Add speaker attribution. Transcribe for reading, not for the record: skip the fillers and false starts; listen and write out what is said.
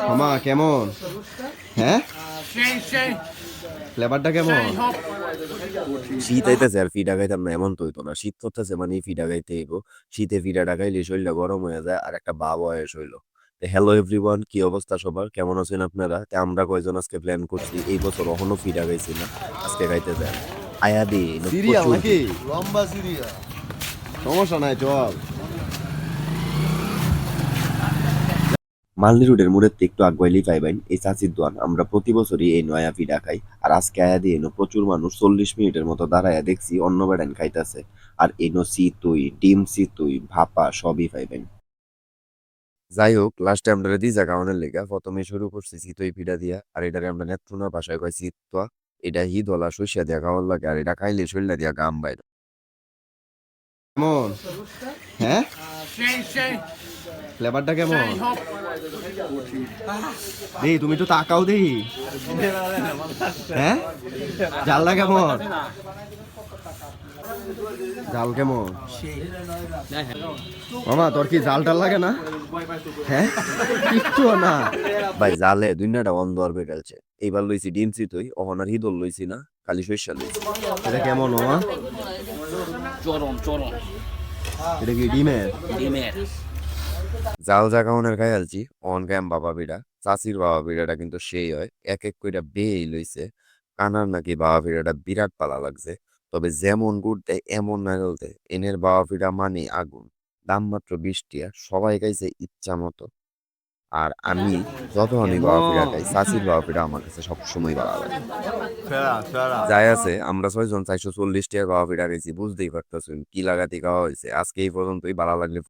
Speaker 1: মামা কেমন? হ্যাঁ, ফ্লেভারটা কেমন?
Speaker 2: শীত আইতেছে আর ফিডা খাইতাম না এমন তো হইতো না। শীত করতেছে মানে ফিডা খাইতে হইব। শীতে ফিডাটা খাইলে শরীরটা গরম হয়ে যায় আর একটা ভাব হয় শরীর। হ্যালো এভরিওয়ান, কি অবস্থা সবার? কেমন আছেন আপনারা? আমরা কয়জন আজকে প্ল্যান করছি এই বছর কখনো ফিডা খাইছি না, আজকে খাইতে যান। আয়া দি
Speaker 1: সিরিয়াল
Speaker 2: প্রচুর
Speaker 1: নাকি?
Speaker 2: ভিড়।
Speaker 3: লম্বা সিরিয়া।
Speaker 1: সমস্যা নাই, চল।
Speaker 2: মালনি রোডের মোড়ের থেকে একটু আগুয়াইলেই পাইবেন এই চাচির দোয়ান। আমরা প্রতি বছরই এই নয়া ফিডা খাই। আর আজকে আয়া দিয়ে প্রচুর মানুষ 40 মিনিটের মতো দাঁড়ায়া দেখছি অন্য বেড়ান খাইতেছে। আর এনো চিতুই, ডিম চিতুই, ভাপা সবই পাইবেন। যাই হোক, লাস্টে আমরা দিজা খাওয়ানোর লেগা প্রথমে শুরু করছি চিতই পিঠা দিয়া। আর এটারে আমরা নেত্রুনা ভাষায় কই চিত্তা। এটা হিদলা সরিষা দিয়া খাওয়ার লাগে আর এটা খাইলে শরীরে দিয়া গাম বাইর।
Speaker 1: কেমন? হ্যাঁ, ফ্লেভারটা কেমন? দেই তুমি তো তাকাও দেই। হ্যাঁ, জালটা কেমন? জাল কেমন? মামা তোর কি জাল টাল লাগে না? হ্যাঁ, কিচ্ছু না।
Speaker 2: ভাই জালে দুনিয়াটা অন্ধ আর বেড়ালছে। এইবার লইছি ডিম চিতই, অহনার হিদল লইছি না, খালি সরিষা লইছি।
Speaker 1: এটা কেমন মামা? এটা কি ডিমের?
Speaker 2: জাল যা খাওয়ানোর খাই আলছি, অহন খাইম বাবা পিঠা। চাচির বাবা পিঠাটা কিন্তু সেই হয়, এক এক কইরা বেয়েই লইছে। কানার নাকি বাবা পিঠাটা বিরাট পালা লাগছে। তবে যেমন গুড় দেয় এমন নারকেল দেয়। এনের বাবা পিঠা মানে আগুন। দাম মাত্র 20 টাকা, সবাই খাইছে ইচ্ছা মতো। আর আমি যতখানি বাবা পিঠা খাই, চাচির বাবা পিঠা আমার কাছে সবসময় ভালো লাগে।
Speaker 3: ফেরা ফেরা।
Speaker 2: যাই আছে, আমরা 6 জন 440 টাকা বাবা পিঠা খাইছি, বুঝতেই পারতেছেন কি লাগাতে খাওয়া হয়েছে। আজকে এই পর্যন্তই, ভালো লাগলে